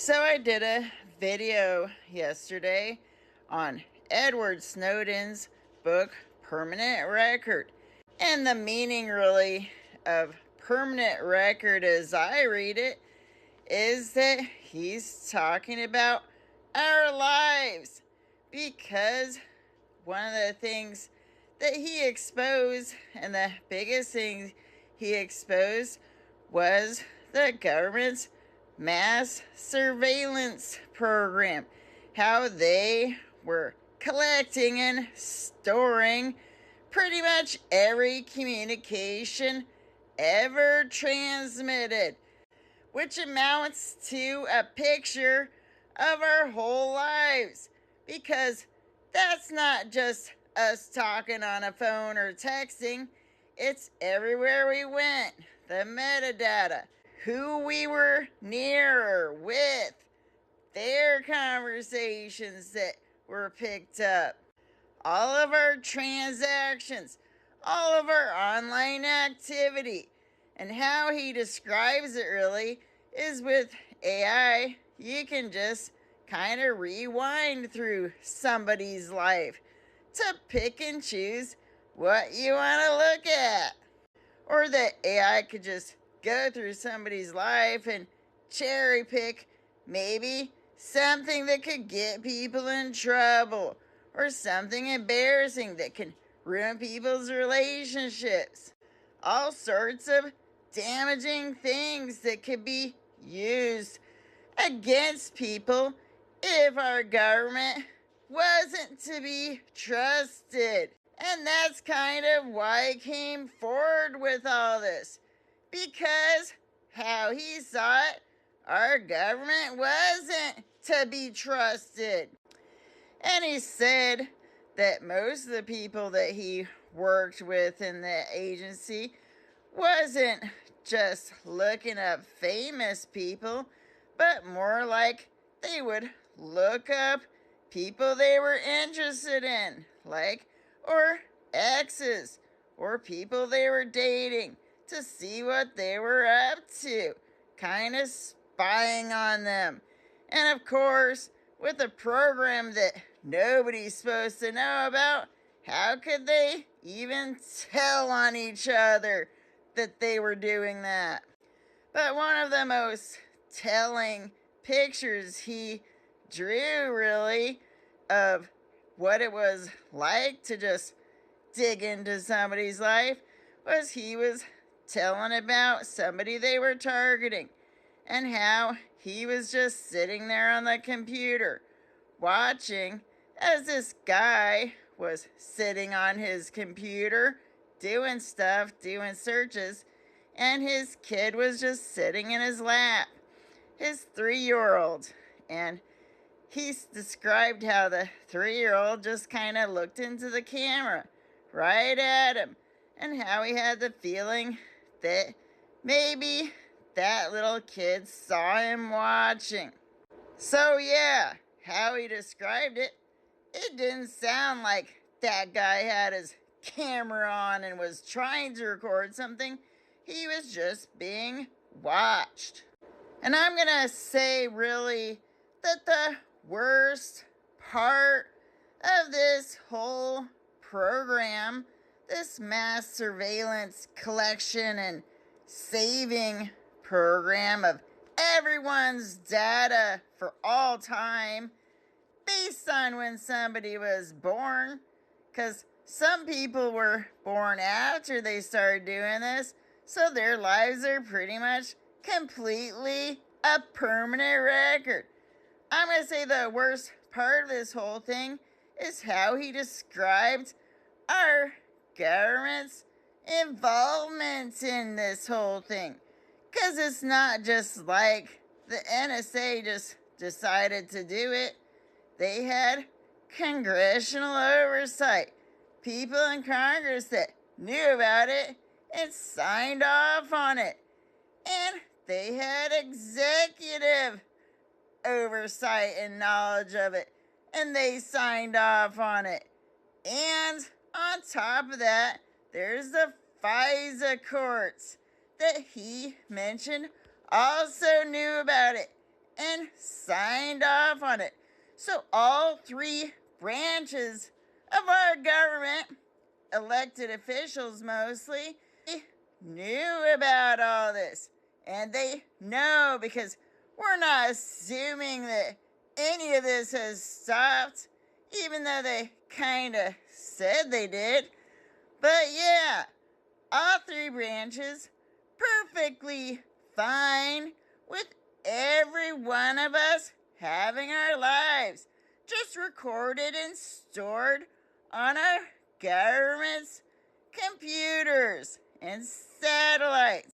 So I did a video yesterday on Edward Snowden's book, Permanent Record. And the meaning, really, of permanent record as I read it is that he's talking about our lives. Because one of the things that he exposed, and the biggest thing he exposed, was the government's mass surveillance program. How they were collecting and storing pretty much every communication ever transmitted, which amounts to a picture of our whole lives. Because that's not just us talking on a phone or texting, it's everywhere we went. The metadata, who we were near or with, their conversations that were picked up, all of our transactions, all of our online activity. And how he describes it really is with AI, you can just kind of rewind through somebody's life to pick and choose what you want to look at. Or that AI could just go through somebody's life and cherry pick maybe something that could get people in trouble, or something embarrassing that can ruin people's relationships. All sorts of damaging things that could be used against people if our government wasn't to be trusted. And that's kind of why I came forward with all this. Because how he saw it, our government wasn't to be trusted. And he said that most of the people that he worked with in the agency wasn't just looking up famous people, but more like they would look up people they were interested in, or exes, or people they were dating, to see what they were up to, kind of spying on them. And of course, with a program that nobody's supposed to know about, how could they even tell on each other that they were doing that? But one of the most telling pictures he drew, really, of what it was like to just dig into somebody's life was he was telling about somebody they were targeting, and how he was just sitting there on the computer watching as this guy was sitting on his computer doing stuff, doing searches, and his kid was just sitting in his lap, his 3-year-old. And he described how the 3-year-old just kind of looked into the camera right at him, and how he had the feeling that maybe that little kid saw him watching. So yeah, how he described it, it didn't sound like that guy had his camera on and was trying to record something. He was just being watched. And I'm gonna say, really, that the worst part of this whole program, this mass surveillance collection and saving program of everyone's data for all time, based on when somebody was born, because some people were born after they started doing this, so their lives are pretty much completely a permanent record. I'm going to say the worst part of this whole thing is how he described our government's involvement in this whole thing. Because it's not just like the NSA just decided to do it. They had congressional oversight, people in Congress that knew about it and signed off on it. And they had executive oversight and knowledge of it, and they signed off on it. And on top of that, there's the FISA courts that he mentioned also knew about it and signed off on it. So all three branches of our government, elected officials mostly, knew about all this. And they know, because we're not assuming that any of this has stopped, even though they kind of said they did. But yeah, all three branches perfectly fine with every one of us having our lives just recorded and stored on our government's computers and satellites.